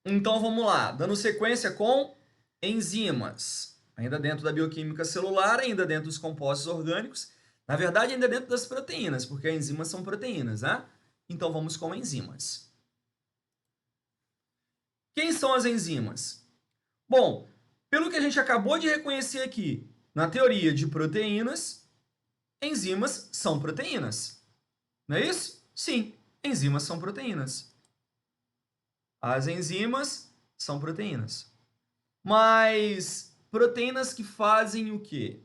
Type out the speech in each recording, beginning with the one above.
Então vamos lá, dando sequência com enzimas. Ainda dentro da bioquímica celular, ainda dentro dos compostos orgânicos, na verdade ainda dentro das proteínas, porque enzimas são proteínas, né? Então vamos com enzimas. Quem são as enzimas? Bom, pelo que a gente acabou de reconhecer aqui, na teoria de proteínas, enzimas são proteínas. Não é isso? Sim, enzimas são proteínas. As enzimas são proteínas. Mas proteínas que fazem o quê?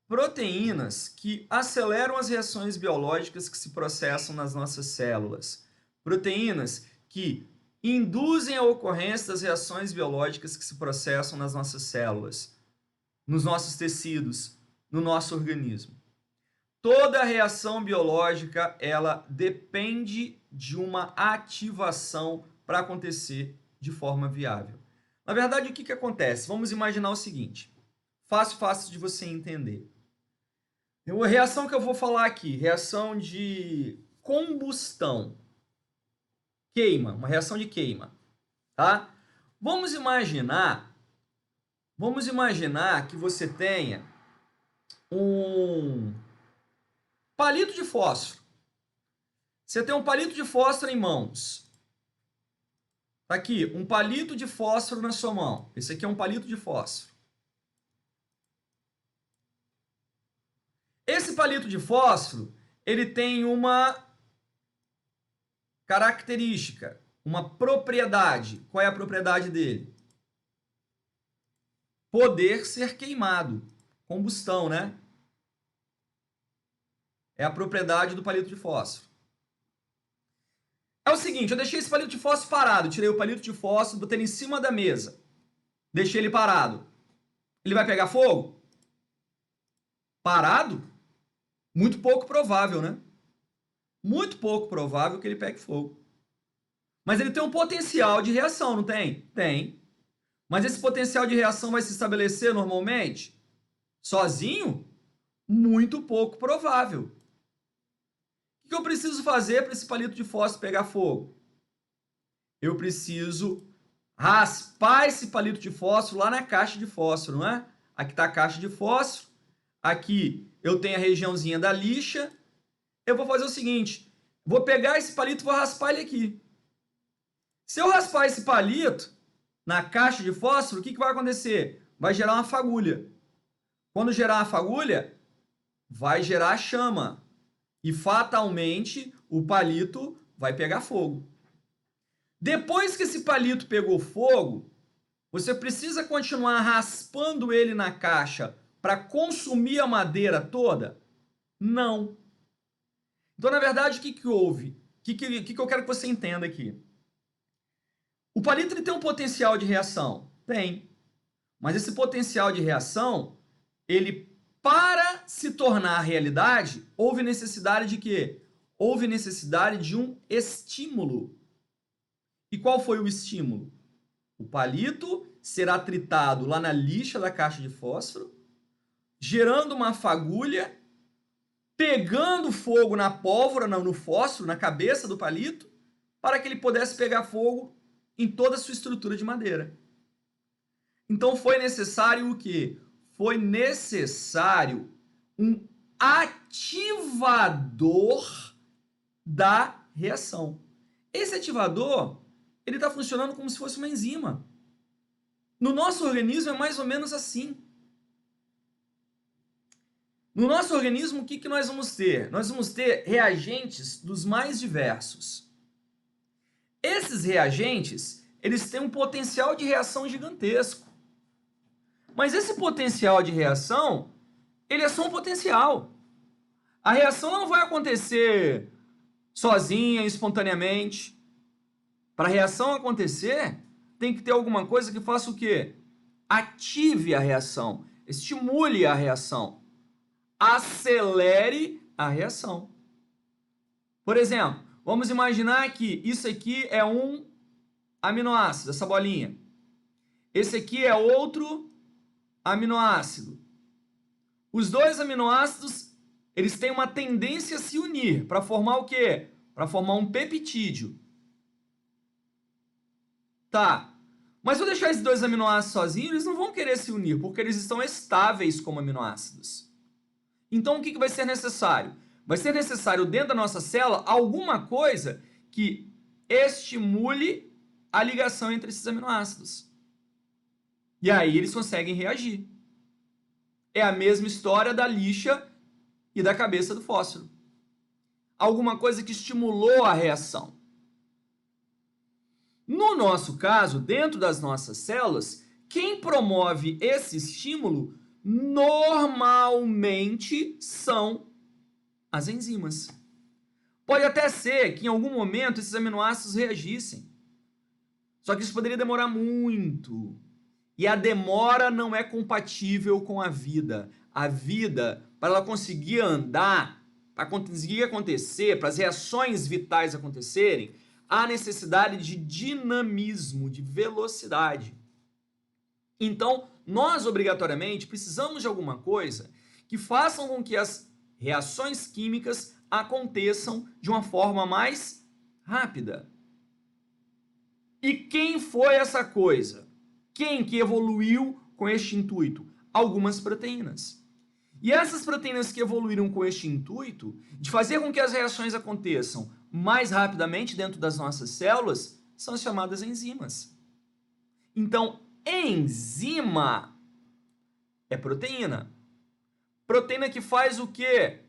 Proteínas que aceleram as reações biológicas que se processam nas nossas células. Proteínas que induzem a ocorrência das reações biológicas que se processam nas nossas células, nos nossos tecidos, no nosso organismo. Toda reação biológica, ela depende de uma ativação para acontecer de forma viável. Na verdade, o que acontece? Vamos imaginar o seguinte, fácil de você entender. A reação que eu vou falar aqui, reação de combustão, queima, uma reação de queima, tá? Vamos imaginar que você tenha um palito de fósforo. Você tem um palito de fósforo em mãos. Tá aqui, um palito de fósforo na sua mão. Esse aqui é um palito de fósforo. Esse palito de fósforo, ele tem uma característica, uma propriedade. Qual é a propriedade dele? Poder ser queimado. Combustão, né? É a propriedade do palito de fósforo. É o seguinte, eu deixei esse palito de fósforo parado, tirei o palito de fósforo, botei ele em cima da mesa. Deixei ele parado. Ele vai pegar fogo? Parado? Muito pouco provável, né? Muito pouco provável que ele pegue fogo. Mas ele tem um potencial de reação, não tem? Tem. Mas esse potencial de reação vai se estabelecer normalmente? Sozinho? Muito pouco provável. O que eu preciso fazer para esse palito de fósforo pegar fogo? Eu preciso raspar esse palito de fósforo lá na caixa de fósforo, não é? Aqui está a caixa de fósforo. Aqui eu tenho a regiãozinha da lixa. Eu vou fazer o seguinte, vou pegar esse palito e vou raspar ele aqui. Se eu raspar esse palito na caixa de fósforo, o que vai acontecer? Vai gerar uma fagulha. Quando gerar uma fagulha, vai gerar chama. E fatalmente o palito vai pegar fogo. Depois que esse palito pegou fogo, você precisa continuar raspando ele na caixa para consumir a madeira toda? Não. Então, na verdade, o que houve? O que eu quero que você entenda aqui? O palito ele tem um potencial de reação? Tem. Mas esse potencial de reação, ele, para se tornar realidade, houve necessidade de quê? Houve necessidade de um estímulo. E qual foi o estímulo? O palito será tritado lá na lixa da caixa de fósforo, gerando uma fagulha, pegando fogo na pólvora, no fósforo, na cabeça do palito, para que ele pudesse pegar fogo em toda a sua estrutura de madeira. Então foi necessário o quê? Foi necessário um ativador da reação. Esse ativador, ele está funcionando como se fosse uma enzima. No nosso organismo é mais ou menos assim. No nosso organismo, o que nós vamos ter? Nós vamos ter reagentes dos mais diversos. Esses reagentes, eles têm um potencial de reação gigantesco. Mas esse potencial de reação, ele é só um potencial. A reação não vai acontecer sozinha, espontaneamente. Para a reação acontecer, tem que ter alguma coisa que faça o quê? Ative a reação, estimule a reação, acelere a reação. Por exemplo, vamos imaginar que isso aqui é um aminoácido, essa bolinha. Esse aqui é outro aminoácido. Os dois aminoácidos, eles têm uma tendência a se unir para formar o quê? Para formar um peptídeo. Tá, mas se eu deixar esses 2 aminoácidos sozinhos, eles não vão querer se unir, porque eles estão estáveis como aminoácidos. Então, o que vai ser necessário? Vai ser necessário, dentro da nossa célula, alguma coisa que estimule a ligação entre esses aminoácidos. E aí eles conseguem reagir. É a mesma história da lixa e da cabeça do fósforo. Alguma coisa que estimulou a reação. No nosso caso, dentro das nossas células, quem promove esse estímulo normalmente são as enzimas. Pode até ser que em algum momento esses aminoácidos reagissem. Só que isso poderia demorar muito. E a demora não é compatível com a vida. A vida, para ela conseguir andar, para conseguir acontecer, para as reações vitais acontecerem, há necessidade de dinamismo, de velocidade. Então, nós obrigatoriamente precisamos de alguma coisa que faça com que as reações químicas aconteçam de uma forma mais rápida. E quem foi essa coisa? Quem que evoluiu com este intuito? Algumas proteínas. E essas proteínas que evoluíram com este intuito de fazer com que as reações aconteçam mais rapidamente dentro das nossas células são chamadas enzimas. Então, enzima é proteína. Proteína que faz o quê?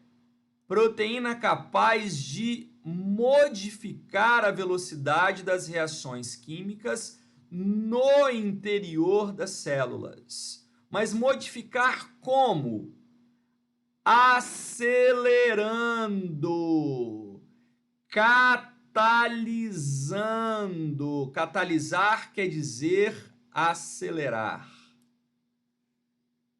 Proteína capaz de modificar a velocidade das reações químicas no interior das células. Mas modificar como? Acelerando, catalisando. Catalisar quer dizer acelerar.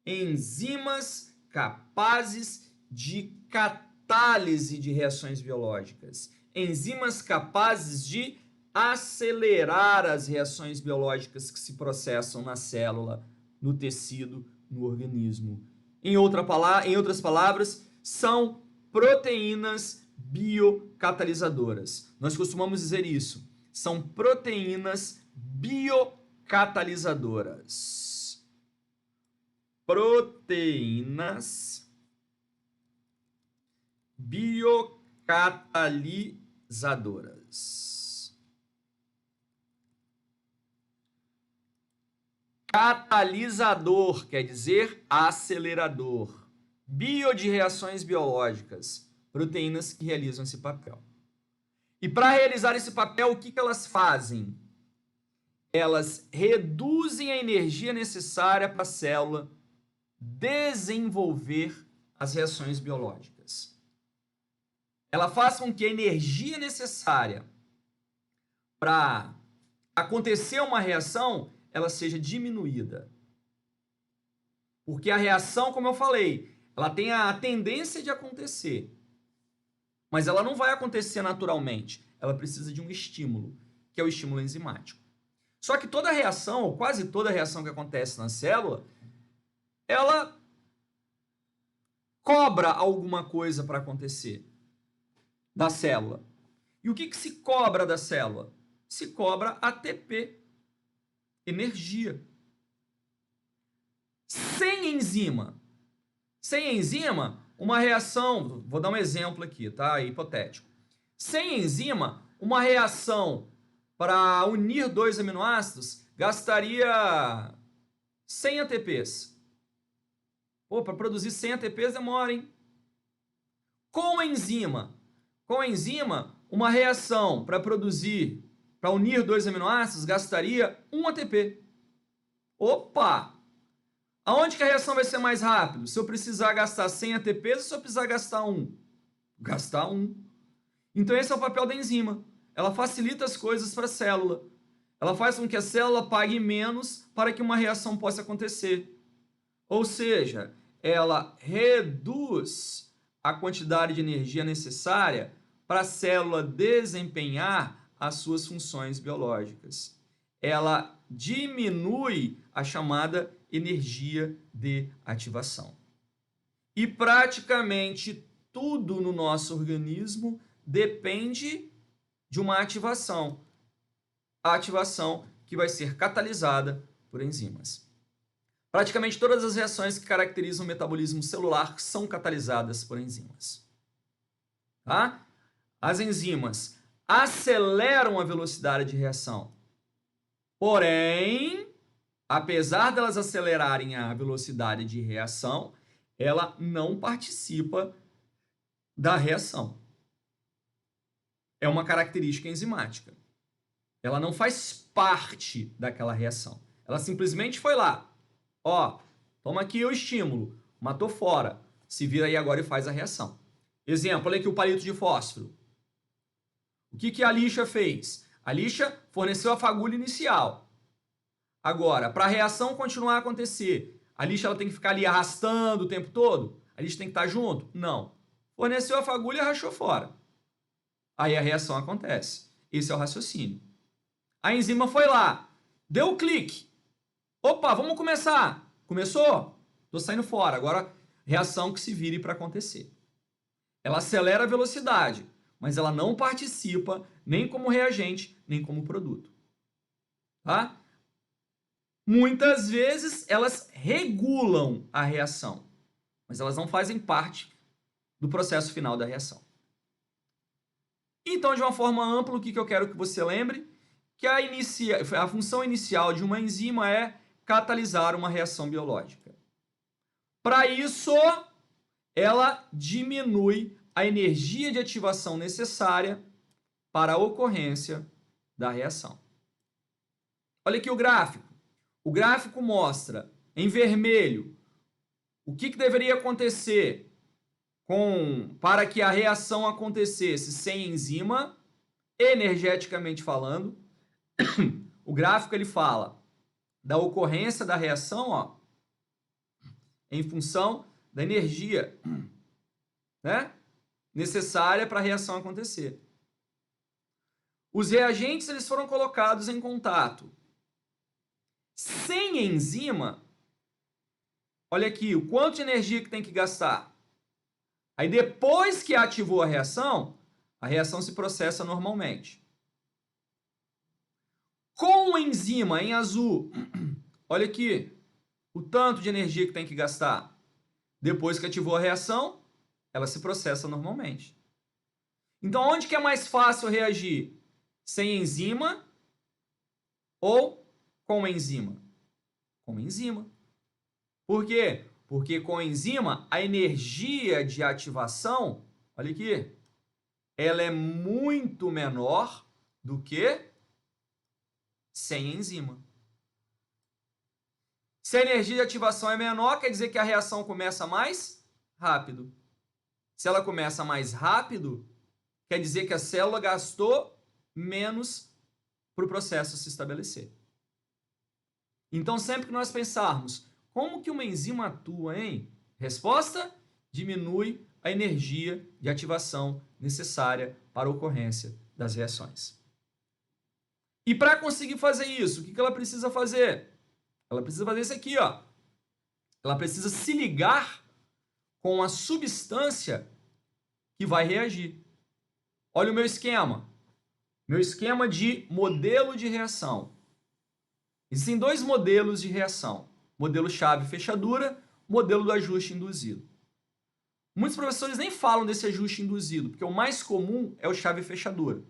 Enzimas capazes de catálise de reações biológicas. Enzimas capazes de acelerar as reações biológicas que se processam na célula, no tecido, no organismo. Em outras palavras, são proteínas biocatalisadoras. Nós costumamos dizer isso. São proteínas biocatalisadoras. Proteínas biocatalisadoras. Catalisador quer dizer acelerador. Bio de reações biológicas, proteínas que realizam esse papel. E para realizar esse papel, o que elas fazem? Elas reduzem a energia necessária para a célula desenvolver as reações biológicas. Ela faz com que a energia necessária para acontecer uma reação ela seja diminuída. Porque a reação, como eu falei, ela tem a tendência de acontecer. Mas ela não vai acontecer naturalmente. Ela precisa de um estímulo, que é o estímulo enzimático. Só que toda reação, ou quase toda reação que acontece na célula, ela cobra alguma coisa para acontecer da célula. E o que se cobra da célula? Se cobra ATP, energia. Sem enzima, uma reação, vou dar um exemplo aqui, tá? Hipotético. Sem enzima, uma reação para unir 2 aminoácidos gastaria 100 ATPs. Pô, para produzir 100 ATPs demora, hein? Com enzima, uma reação para unir 2 aminoácidos gastaria 1 ATP. Opa! Aonde que a reação vai ser mais rápida? Se eu precisar gastar 100 ATPs ou se eu precisar gastar 1? Gastar 1. Então esse é o papel da enzima. Ela facilita as coisas para a célula. Ela faz com que a célula pague menos para que uma reação possa acontecer. Ou seja, ela reduz a quantidade de energia necessária para a célula desempenhar as suas funções biológicas. Ela diminui a chamada energia de ativação. E praticamente tudo no nosso organismo depende de uma ativação. A ativação que vai ser catalisada por enzimas. Praticamente todas as reações que caracterizam o metabolismo celular são catalisadas por enzimas. Tá? As enzimas aceleram a velocidade de reação. Porém, apesar delas acelerarem a velocidade de reação, ela não participa da reação. É uma característica enzimática. Ela não faz parte daquela reação. Ela simplesmente foi lá. Ó, toma aqui o estímulo. Matou fora. Se vira aí agora e faz a reação. Exemplo, olha aqui o palito de fósforo. O que a lixa fez? A lixa forneceu a fagulha inicial. Agora, para a reação continuar a acontecer, a lixa ela tem que ficar ali arrastando o tempo todo? A lixa tem que estar junto? Não. Forneceu a fagulha e rachou fora. Aí a reação acontece. Esse é o raciocínio. A enzima foi lá, deu o clique. Opa, vamos começar. Começou? Estou saindo fora. Agora, reação que se vire para acontecer. Ela acelera a velocidade, mas ela não participa nem como reagente, nem como produto. Tá? Muitas vezes elas regulam a reação, mas elas não fazem parte do processo final da reação. Então, de uma forma ampla, o que eu quero que você lembre? Que a função inicial de uma enzima é catalisar uma reação biológica. Para isso, ela diminui a energia de ativação necessária para a ocorrência da reação. Olha aqui o gráfico. O gráfico mostra em vermelho o que deveria acontecer para que a reação acontecesse sem enzima, energeticamente falando. O gráfico ele fala da ocorrência da reação, ó, em função da energia, né, necessária para a reação acontecer. Os reagentes eles foram colocados em contato. Sem enzima, olha aqui, o quanto de energia que tem que gastar. Aí depois que ativou a reação se processa normalmente. Com enzima em azul, olha aqui, o tanto de energia que tem que gastar. Depois que ativou a reação, ela se processa normalmente. Então, onde que é mais fácil reagir? Sem enzima ou com enzima? Com enzima. Por quê? Porque com enzima, a energia de ativação, olha aqui, ela é muito menor do que sem enzima. Se a energia de ativação é menor, quer dizer que a reação começa mais rápido. Se ela começa mais rápido, quer dizer que a célula gastou menos para o processo se estabelecer. Então, sempre que nós pensarmos como que uma enzima atua, hein? Resposta: diminui a energia de ativação necessária para a ocorrência das reações. E para conseguir fazer isso, o que ela precisa fazer? Ela precisa fazer isso aqui, ó. Ela precisa se ligar com a substância que vai reagir. Olha o meu esquema. Meu esquema de modelo de reação. Existem dois modelos de reação. Modelo chave-fechadura, modelo do ajuste induzido. Muitos professores nem falam desse ajuste induzido, porque o mais comum é o chave-fechadura.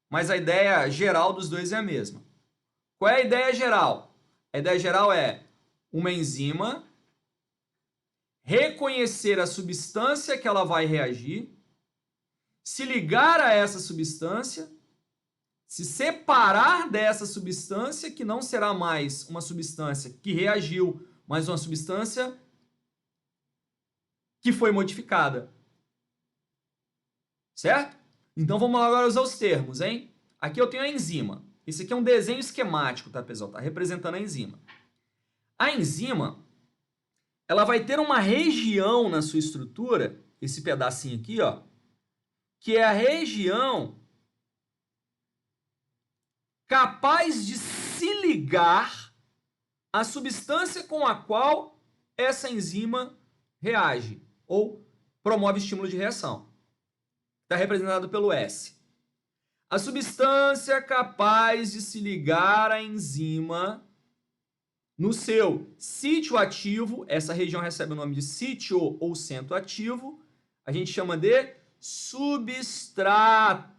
Mas a ideia geral dos dois é a mesma. Qual é a ideia geral? A ideia geral é uma enzima reconhecer a substância que ela vai reagir, se ligar a essa substância, se separar dessa substância, que não será mais uma substância que reagiu, mas uma substância que foi modificada. Certo? Então vamos agora usar os termos, hein? Aqui eu tenho a enzima. Esse aqui é um desenho esquemático, tá, pessoal? Tá representando a enzima. A enzima, ela vai ter uma região na sua estrutura, esse pedacinho aqui, ó, que é a região capaz de se ligar à substância com a qual essa enzima reage ou promove estímulo de reação. Está representado pelo S. A substância capaz de se ligar à enzima no seu sítio ativo, essa região recebe o nome de sítio ou centro ativo, a gente chama de substrato.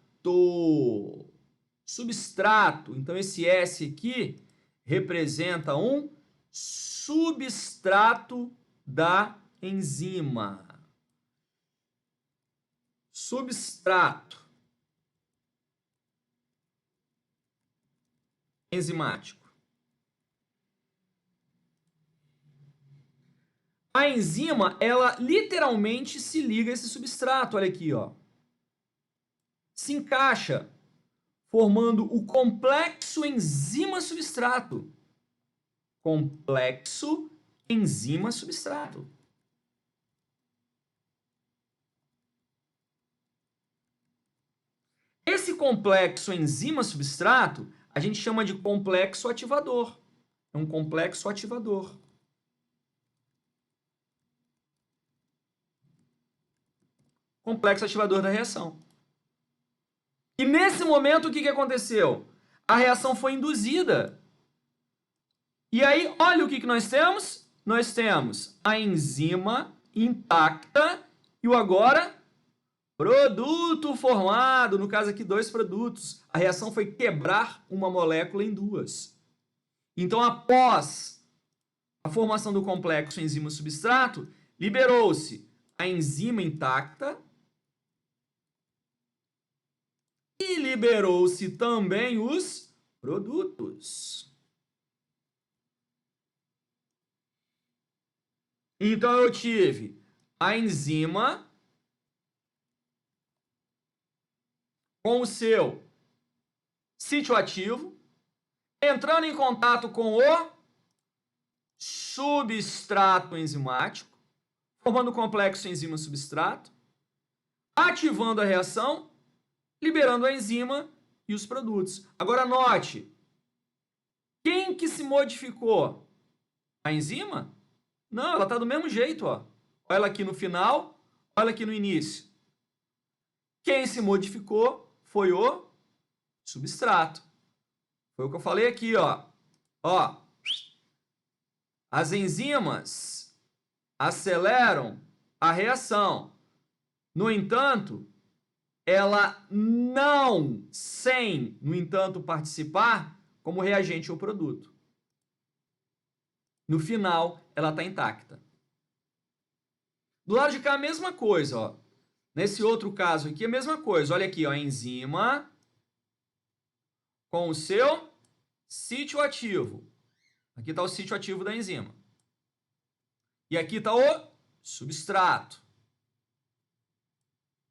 Substrato, então esse S aqui representa um substrato da enzima. Substrato enzimático. A enzima, ela literalmente se liga a esse substrato, olha aqui, ó. Se encaixa, formando o complexo enzima-substrato. Complexo enzima-substrato. Esse complexo enzima-substrato a gente chama de complexo ativador. É um complexo ativador. Complexo ativador da reação. E nesse momento, o que aconteceu? A reação foi induzida. E aí, olha o que nós temos? Nós temos a enzima intacta e o agora produto formado. No caso aqui, 2 produtos. A reação foi quebrar uma molécula em 2. Então, após a formação do complexo enzima-substrato, liberou-se a enzima intacta e liberou-se também os produtos. Então, eu tive a enzima com o seu sítio ativo, entrando em contato com o substrato enzimático, formando o complexo enzima-substrato, ativando a reação, liberando a enzima e os produtos. Agora, note, quem que se modificou? A enzima? Não, ela está do mesmo jeito, ó. Olha ela aqui no final, olha aqui no início. Quem se modificou foi o substrato. Foi o que eu falei aqui, ó. Ó, as enzimas aceleram a reação. No entanto, ela não, sem, no entanto, participar como reagente ou produto. No final, ela está intacta. Do lado de cá, a mesma coisa, ó. Nesse outro caso aqui, a mesma coisa. Olha aqui, ó, a enzima com o seu sítio ativo. Aqui está o sítio ativo da enzima. E aqui está o substrato.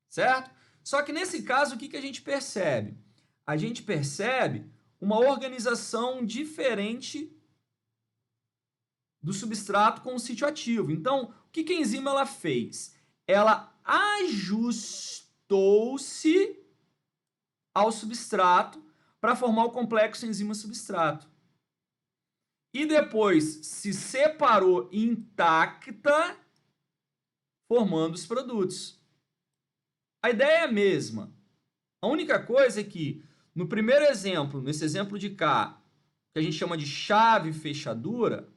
Certo? Só que nesse caso, o que a gente percebe? A gente percebe uma organização diferente do substrato com o sítio ativo. Então, o que a enzima ela fez? Ela ajustou-se ao substrato para formar o complexo enzima-substrato. E depois se separou intacta, formando os produtos. A ideia é a mesma. A única coisa é que, no primeiro exemplo, nesse exemplo de cá, que a gente chama de chave fechadura,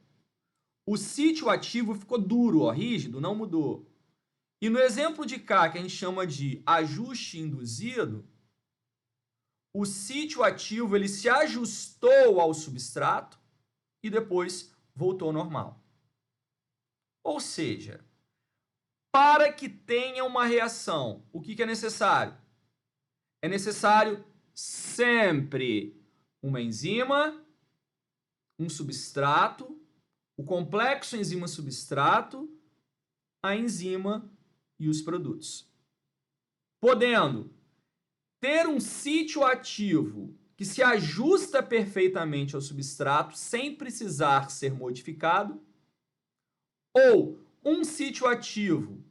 o sítio ativo ficou duro, ó, rígido, não mudou. E no exemplo de cá, que a gente chama de ajuste induzido, o sítio ativo ele se ajustou ao substrato e depois voltou ao normal. Ou seja, para que tenha uma reação, o que é necessário? É necessário sempre uma enzima, um substrato, o complexo enzima-substrato, a enzima e os produtos. Podendo ter um sítio ativo que se ajusta perfeitamente ao substrato sem precisar ser modificado, ou um sítio ativo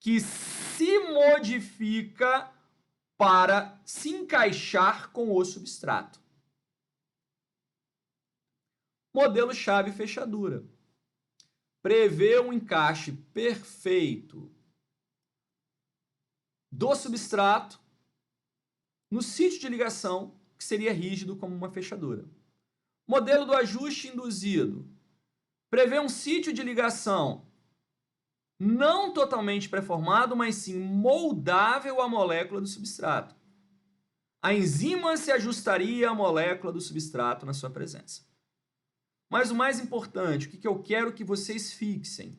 que se modifica para se encaixar com o substrato. Modelo chave fechadura. Prevê um encaixe perfeito do substrato no sítio de ligação, que seria rígido como uma fechadura. Modelo do ajuste induzido prevê um sítio de ligação não totalmente pré-formado, mas sim moldável à molécula do substrato. A enzima se ajustaria à molécula do substrato na sua presença. Mas o mais importante, o que eu quero que vocês fixem?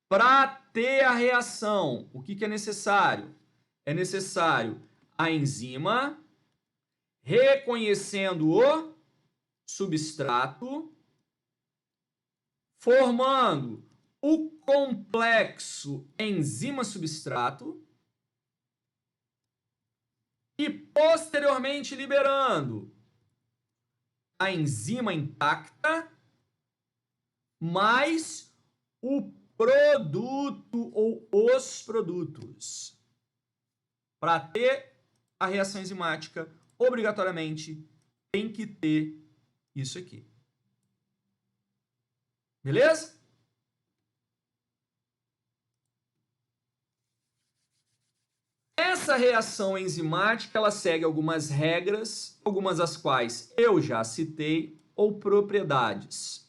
Para ter a reação, o que é necessário? É necessário a enzima reconhecendo o substrato, formando o complexo enzima-substrato e posteriormente liberando a enzima intacta mais o produto ou os produtos. Para ter a reação enzimática, obrigatoriamente tem que ter isso aqui. Beleza? Essa reação enzimática, ela segue algumas regras, algumas das quais eu já citei, ou propriedades.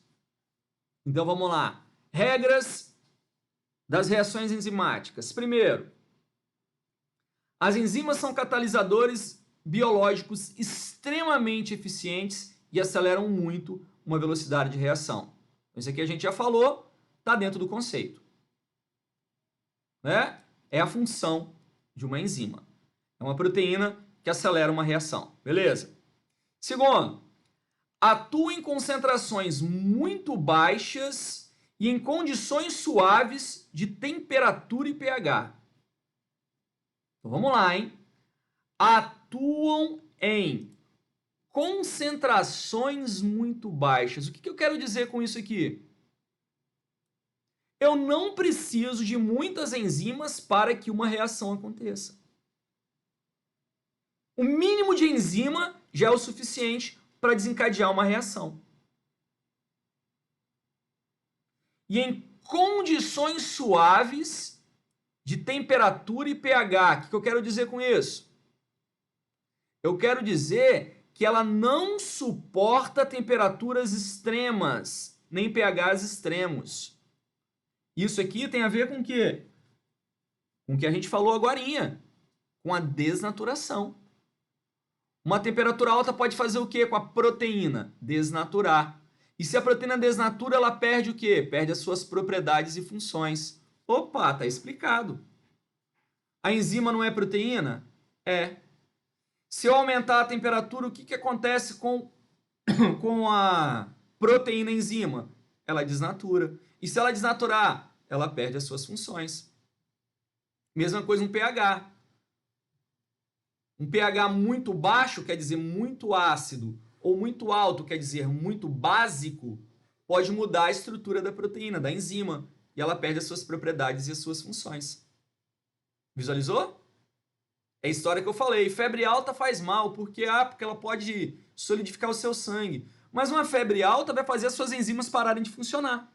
Então vamos lá. Regras das reações enzimáticas. Primeiro, as enzimas são catalisadores biológicos extremamente eficientes e aceleram muito uma velocidade de reação. Isso aqui a gente já falou, está dentro do conceito. Né? É a função de uma enzima. É uma proteína que acelera uma reação. Beleza? Segundo, atua em concentrações muito baixas e em condições suaves de temperatura e pH. Então vamos lá, hein? Atuam em concentrações muito baixas. O que eu quero dizer com isso aqui? Eu não preciso de muitas enzimas para que uma reação aconteça. O mínimo de enzima já é o suficiente para desencadear uma reação. E em condições suaves de temperatura e pH. O que eu quero dizer com isso? Eu quero dizer que ela não suporta temperaturas extremas, nem pHs extremos. Isso aqui tem a ver com o quê? Com o que a gente falou agorinha, com a desnaturação. Uma temperatura alta pode fazer o quê com a proteína? Desnaturar. E se a proteína desnatura, ela perde o quê? Perde as suas propriedades e funções. Opa, tá explicado. A enzima não é proteína? É. Se eu aumentar a temperatura, o que acontece com a proteína enzima? Ela desnatura. E se ela desnaturar, ela perde as suas funções. Mesma coisa um pH. Um pH muito baixo quer dizer muito ácido, ou muito alto quer dizer muito básico, pode mudar a estrutura da proteína, da enzima, e ela perde as suas propriedades e as suas funções. Visualizou? É a história que eu falei. Febre alta faz mal, porque ela pode solidificar o seu sangue. Mas uma febre alta vai fazer as suas enzimas pararem de funcionar.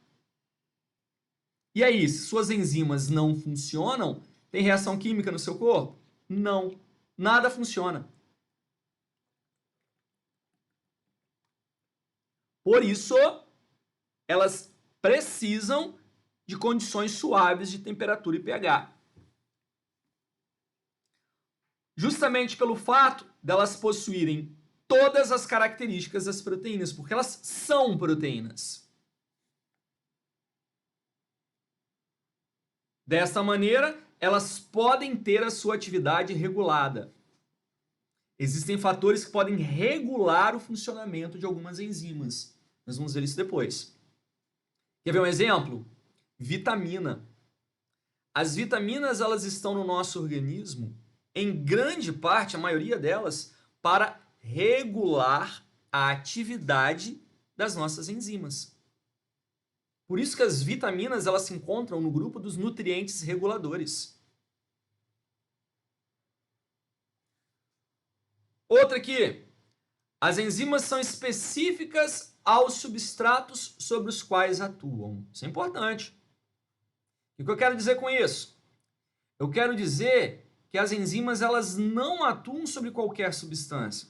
E aí, se suas enzimas não funcionam, tem reação química no seu corpo? Não. Nada funciona. Por isso, elas precisam de condições suaves de temperatura e pH. Justamente pelo fato delas possuírem todas as características das proteínas, porque elas são proteínas. Dessa maneira, elas podem ter a sua atividade regulada. Existem fatores que podem regular o funcionamento de algumas enzimas. Nós vamos ver isso depois. Quer ver um exemplo? Vitamina. As vitaminas, elas estão no nosso organismo, em grande parte, a maioria delas, para regular a atividade das nossas enzimas. Por isso que as vitaminas, elas se encontram no grupo dos nutrientes reguladores. Outra aqui. As enzimas são específicas aos substratos sobre os quais atuam. Isso é importante. E o que eu quero dizer com isso? Eu quero dizer que as enzimas elas não atuam sobre qualquer substância.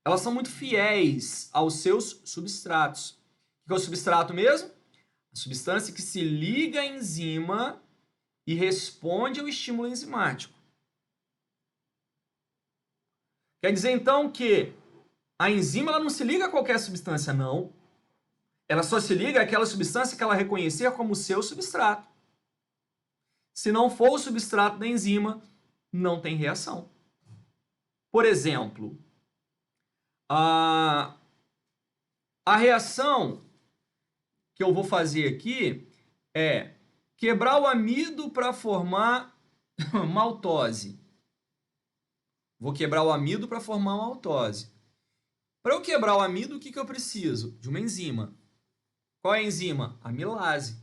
Elas são muito fiéis aos seus substratos. O que é o substrato mesmo? A substância que se liga à enzima e responde ao estímulo enzimático. Quer dizer, então, que a enzima ela não se liga a qualquer substância, não. Ela só se liga àquela substância que ela reconhecer como seu substrato. Se não for o substrato da enzima, não tem reação. Por exemplo, a reação que eu vou fazer aqui é quebrar o amido para formar maltose. Vou quebrar o amido para formar maltose. Para eu quebrar o amido, o que eu preciso? De uma enzima. Qual é a enzima? Amilase.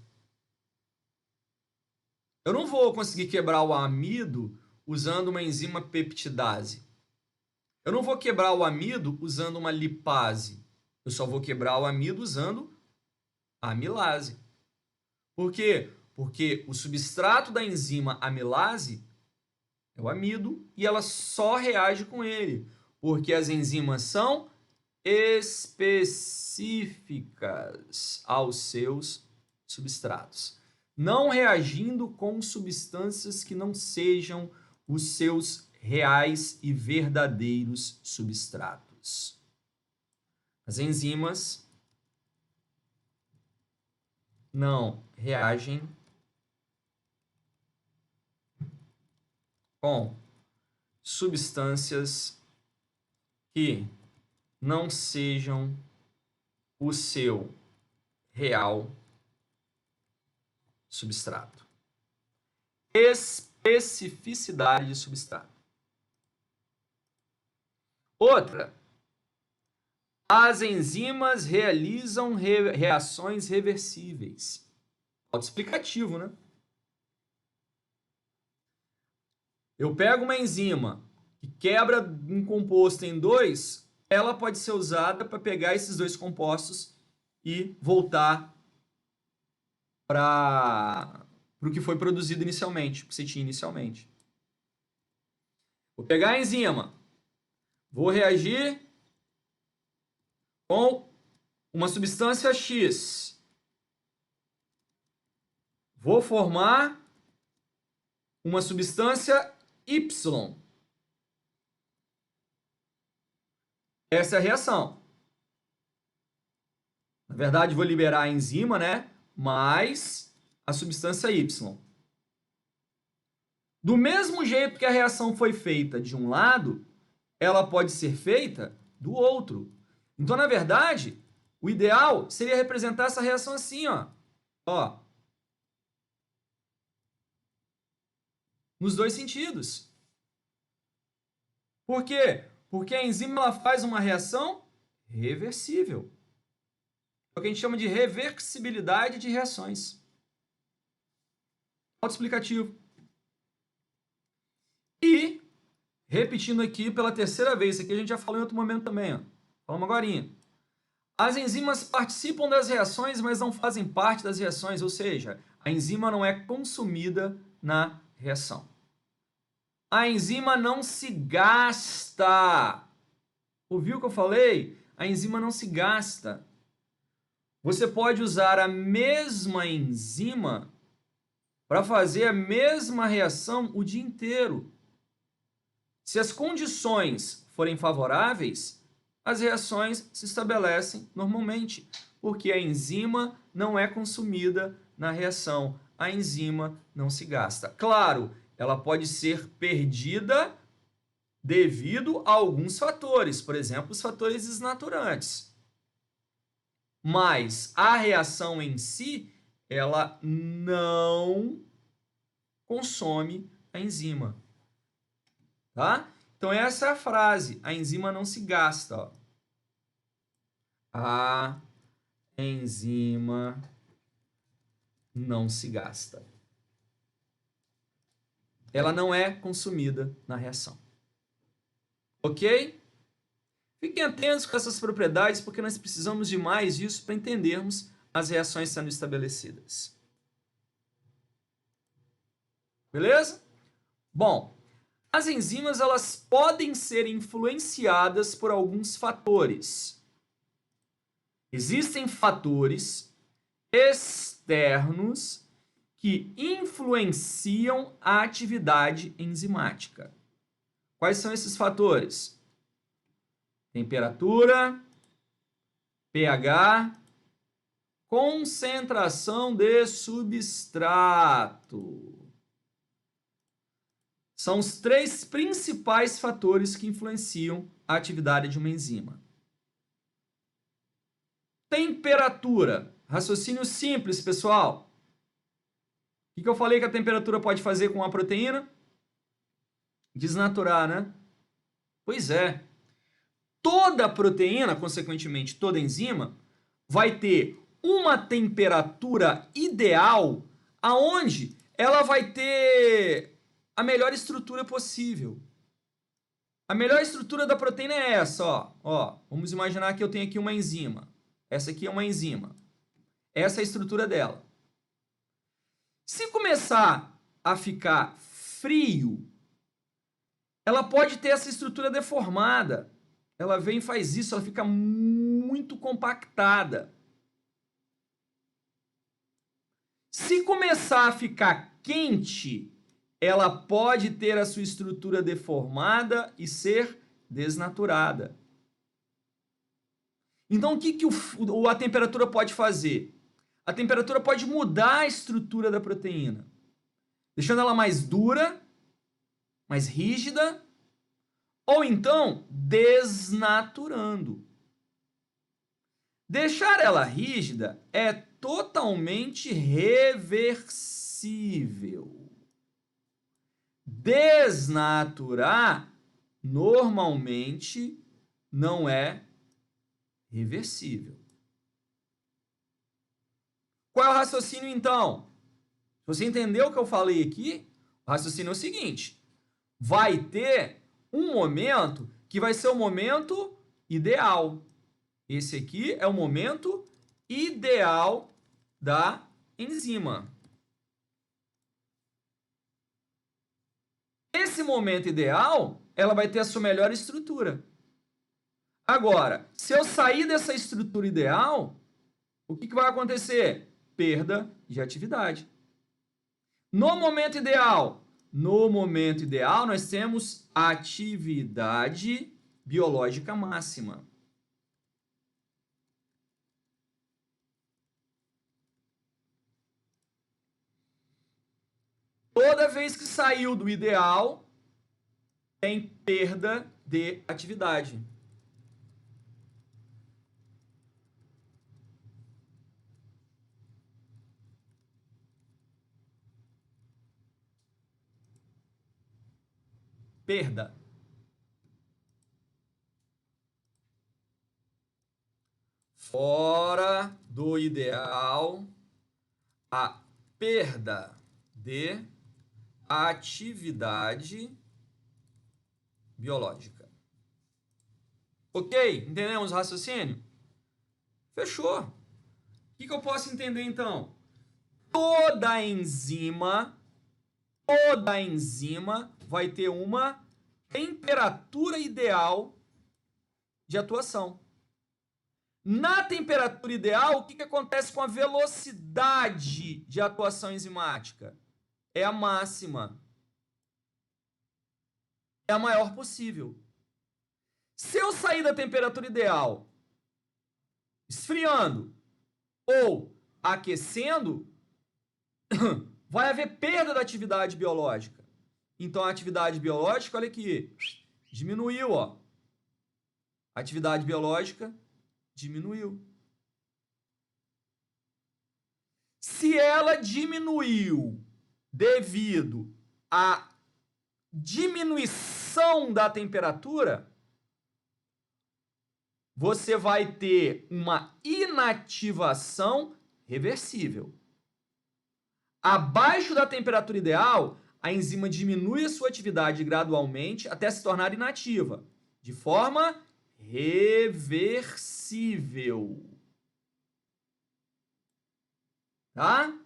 Eu não vou conseguir quebrar o amido usando uma enzima peptidase. Eu não vou quebrar o amido usando uma lipase. Eu só vou quebrar o amido usando a amilase. Por quê? Porque o substrato da enzima amilase é o amido e ela só reage com ele. Porque as enzimas são específicas aos seus substratos, não reagindo com substâncias que não sejam os seus reais e verdadeiros substratos. As enzimas não reagem com substâncias que não sejam o seu real substrato. Especificidade de substrato. Outra, as enzimas realizam reações reversíveis. Autoexplicativo, né? Eu pego uma enzima que quebra um composto em dois, ela pode ser usada para pegar esses dois compostos e voltar para o que foi produzido inicialmente, o que você tinha inicialmente. Vou pegar a enzima, vou reagir com uma substância X. Vou formar uma substância Y. Essa é a reação. Na verdade, vou liberar a enzima, né? Mais a substância Y. Do mesmo jeito que a reação foi feita de um lado, ela pode ser feita do outro. Então, na verdade, o ideal seria representar essa reação assim, ó. Ó. Nos dois sentidos. Por quê? Porque a enzima ela faz uma reação reversível. É o que a gente chama de reversibilidade de reações. Autoexplicativo. E, repetindo aqui pela terceira vez, isso aqui a gente já falou em outro momento também, ó. Falamos agorinha. As enzimas participam das reações, mas não fazem parte das reações, ou seja, a enzima não é consumida na reação. A enzima não se gasta. Ouviu o que eu falei? A enzima não se gasta. Você pode usar a mesma enzima para fazer a mesma reação o dia inteiro. Se as condições forem favoráveis, as reações se estabelecem normalmente, porque a enzima não é consumida na reação. A enzima não se gasta. Claro, ela pode ser perdida devido a alguns fatores, por exemplo, os fatores desnaturantes. Mas a reação em si, ela não consome a enzima. Tá? Então essa é a frase, a enzima não se gasta. Ó. A enzima não se gasta. Ela não é consumida na reação. Ok? Fiquem atentos com essas propriedades, porque nós precisamos de mais disso para entendermos as reações sendo estabelecidas. Beleza? Bom, As enzimas elas podem ser influenciadas por alguns fatores. Existem fatores externos que influenciam a atividade enzimática. Quais são esses fatores? Temperatura, pH, concentração de substrato. São os 3 principais fatores que influenciam a atividade de uma enzima. Temperatura. Raciocínio simples, pessoal. O que eu falei que a temperatura pode fazer com a proteína? Desnaturar, né? Pois é. Toda proteína, consequentemente toda enzima, vai ter uma temperatura ideal aonde ela vai ter a melhor estrutura possível. A melhor estrutura da proteína é essa, ó. Vamos imaginar que eu tenho aqui uma enzima. Essa aqui é uma enzima. Essa é a estrutura dela. Se começar a ficar frio, ela pode ter essa estrutura deformada. Ela vem e faz isso, ela fica muito compactada. Se começar a ficar quente, ela pode ter a sua estrutura deformada e ser desnaturada. Então, o que a temperatura pode fazer? A temperatura pode mudar a estrutura da proteína, deixando ela mais dura, mais rígida, ou então desnaturando. Deixar ela rígida é totalmente reversível. Desnaturar normalmente não é reversível. Qual é o raciocínio então? Se você entendeu o que eu falei aqui, o raciocínio é o seguinte: vai ter um momento que vai ser o momento ideal. Esse aqui é o momento ideal da enzima. Esse momento ideal, ela vai ter a sua melhor estrutura. Agora, se eu sair dessa estrutura ideal, o que vai acontecer? Perda de atividade. No momento ideal, nós temos atividade biológica máxima. Toda vez que saiu do ideal, tem perda de atividade. Perda. Fora do ideal, a perda de atividade biológica. Ok? Entendemos o raciocínio? Fechou. O que eu posso entender então? Toda enzima vai ter uma temperatura ideal de atuação. Na temperatura ideal, o que acontece com a velocidade de atuação enzimática? É a máxima. É a maior possível. Se eu sair da temperatura ideal, esfriando ou aquecendo, vai haver perda da atividade biológica. Então, a atividade biológica, olha aqui, diminuiu, ó. A atividade biológica diminuiu. Se ela diminuiu devido à diminuição da temperatura, você vai ter uma inativação reversível. Abaixo da temperatura ideal, a enzima diminui a sua atividade gradualmente até se tornar inativa, de forma reversível. Tá?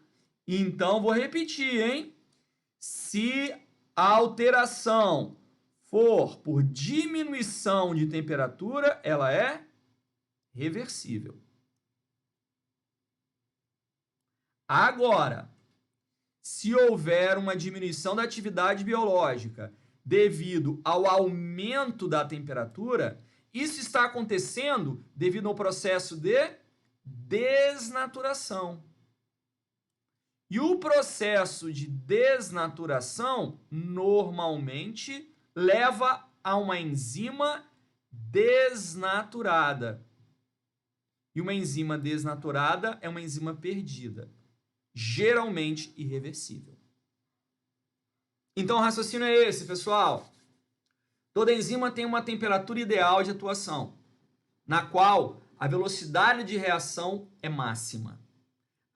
Então, vou repetir, hein? Se a alteração for por diminuição de temperatura, ela é reversível. Agora, se houver uma diminuição da atividade biológica devido ao aumento da temperatura, isso está acontecendo devido ao processo de desnaturação. E o processo de desnaturação normalmente leva a uma enzima desnaturada. E uma enzima desnaturada é uma enzima perdida, geralmente irreversível. Então o raciocínio é esse, pessoal. Toda enzima tem uma temperatura ideal de atuação, na qual a velocidade de reação é máxima.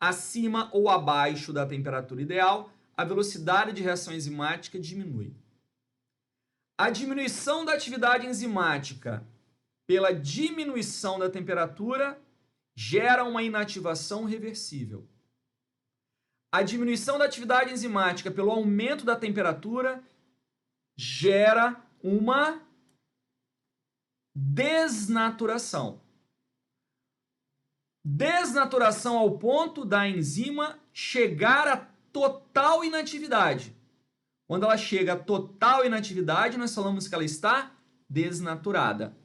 Acima ou abaixo da temperatura ideal, a velocidade de reação enzimática diminui. A diminuição da atividade enzimática pela diminuição da temperatura gera uma inativação reversível. A diminuição da atividade enzimática pelo aumento da temperatura gera uma desnaturação. Desnaturação ao ponto da enzima chegar a total inatividade. Quando ela chega a total inatividade, nós falamos que ela está desnaturada.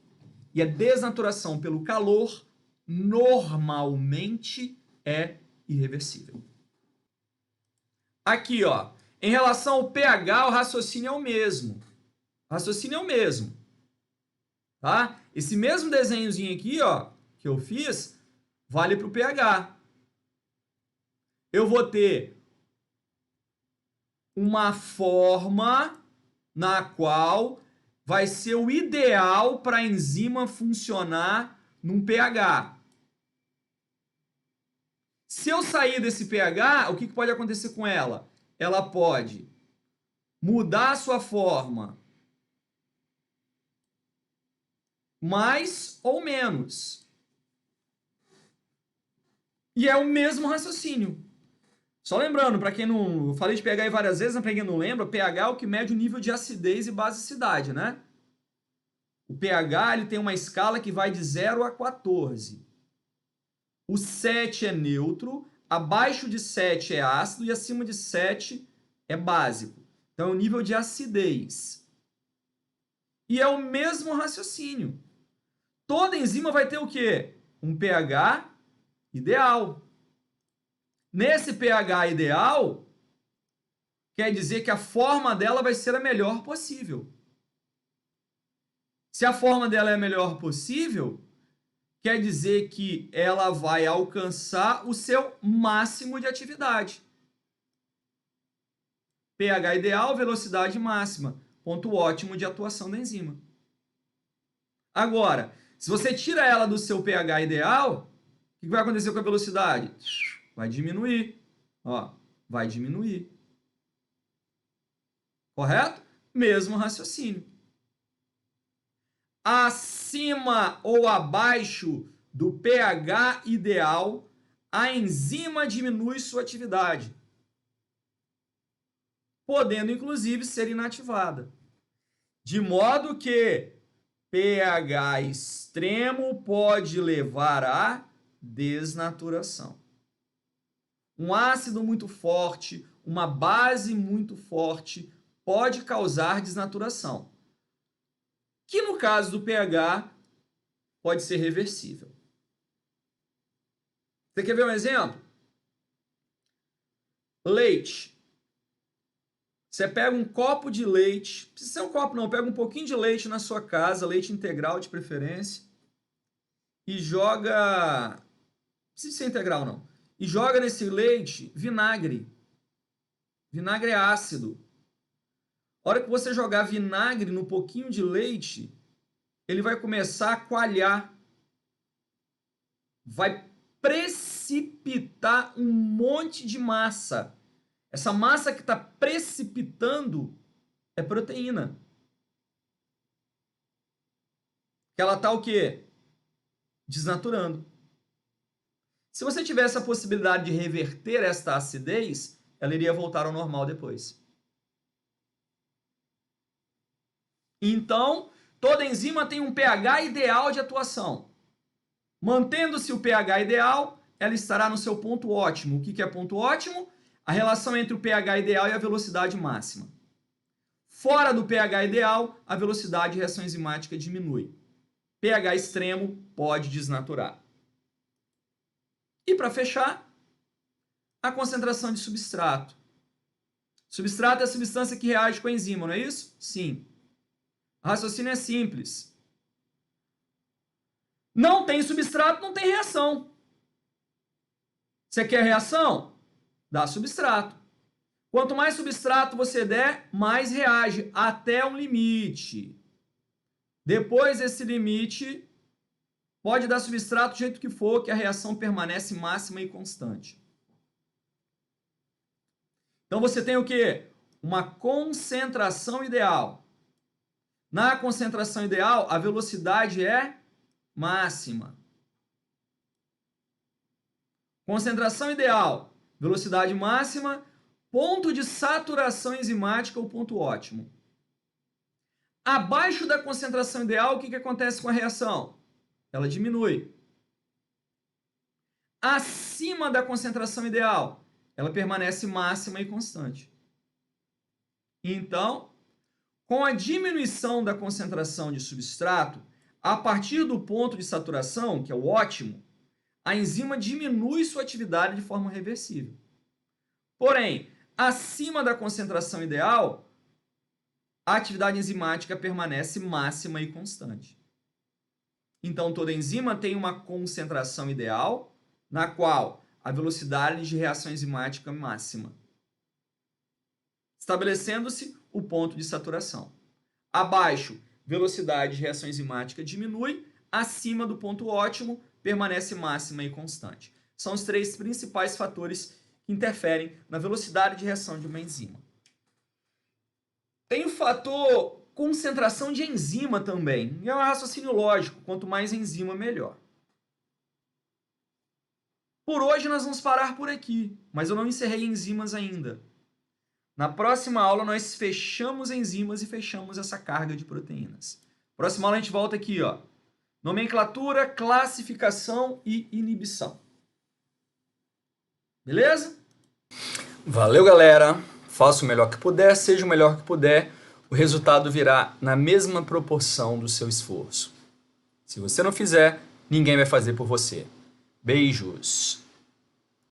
E a desnaturação pelo calor normalmente é irreversível. Aqui, ó, em relação ao pH, o raciocínio é o mesmo. O raciocínio é o mesmo. Tá? Esse mesmo desenhozinho aqui, ó, que eu fiz, vale para o pH. Eu vou ter uma forma na qual vai ser o ideal para a enzima funcionar num pH. Se eu sair desse pH, o que pode acontecer com ela? Ela pode mudar a sua forma mais ou menos. E é o mesmo raciocínio. Só lembrando, para quem não... Eu falei de pH aí várias vezes, para quem não lembra, pH é o que mede o nível de acidez e basicidade, né? O pH ele tem uma escala que vai de 0 a 14. O 7 é neutro, abaixo de 7 é ácido e acima de 7 é básico. Então, é o nível de acidez. E é o mesmo raciocínio. Toda enzima vai ter o quê? Um pH ideal. Nesse pH ideal, quer dizer que a forma dela vai ser a melhor possível. Se a forma dela é a melhor possível, quer dizer que ela vai alcançar o seu máximo de atividade. pH ideal, velocidade máxima. Ponto ótimo de atuação da enzima. Agora, se você tira ela do seu pH ideal, o que vai acontecer com a velocidade? Vai diminuir. Ó, vai diminuir. Correto? Mesmo raciocínio. Acima ou abaixo do pH ideal, a enzima diminui sua atividade, podendo inclusive ser inativada. De modo que pH extremo pode levar à desnaturação. Um ácido muito forte, uma base muito forte, pode causar desnaturação, que no caso do pH pode ser reversível. Você quer ver um exemplo? Leite. Você pega um copo de leite, não precisa ser um copo não, pega um pouquinho de leite na sua casa, leite integral de preferência, e joga, não precisa ser integral não, e joga nesse leite vinagre. Vinagre é ácido. A hora que você jogar vinagre no pouquinho de leite, ele vai começar a coalhar. Vai precipitar um monte de massa. Essa massa que está precipitando é proteína. Que ela está o quê? Desnaturando. Se você tivesse a possibilidade de reverter esta acidez, ela iria voltar ao normal depois. Então, toda enzima tem um pH ideal de atuação. Mantendo-se o pH ideal, ela estará no seu ponto ótimo. O que é ponto ótimo? A relação entre o pH ideal e a velocidade máxima. Fora do pH ideal, a velocidade de reação enzimática diminui. pH extremo pode desnaturar. E para fechar, a concentração de substrato. Substrato é a substância que reage com a enzima, não é isso? Sim. O raciocínio é simples. Não tem substrato, não tem reação. Você quer reação? Dá substrato. Quanto mais substrato você der, mais reage, até um limite. Depois desse limite, pode dar substrato do jeito que for, que a reação permanece máxima e constante. Então você tem o quê? Uma concentração ideal. Na concentração ideal, a velocidade é máxima. Concentração ideal, velocidade máxima, ponto de saturação enzimática ou ponto ótimo. Abaixo da concentração ideal, o que acontece com a reação? Ela diminui. Acima da concentração ideal, ela permanece máxima e constante. Então, com a diminuição da concentração de substrato, a partir do ponto de saturação, que é o ótimo, a enzima diminui sua atividade de forma reversível. Porém, acima da concentração ideal, a atividade enzimática permanece máxima e constante. Então, toda enzima tem uma concentração ideal, na qual a velocidade de reação enzimática é máxima, estabelecendo-se o ponto de saturação. Abaixo, velocidade de reação enzimática diminui, acima do ponto ótimo, permanece máxima e constante. São os três principais fatores que interferem na velocidade de reação de uma enzima. Tem o fator concentração de enzima também. É um raciocínio lógico, quanto mais enzima, melhor. Por hoje nós vamos parar por aqui, mas eu não encerrei enzimas ainda. Na próxima aula nós fechamos enzimas e fechamos essa carga de proteínas. Próxima aula a gente volta aqui, ó. Nomenclatura, classificação e inibição. Beleza? Valeu, galera. Faça o melhor que puder, seja o melhor que puder. O resultado virá na mesma proporção do seu esforço. Se você não fizer, ninguém vai fazer por você. Beijos!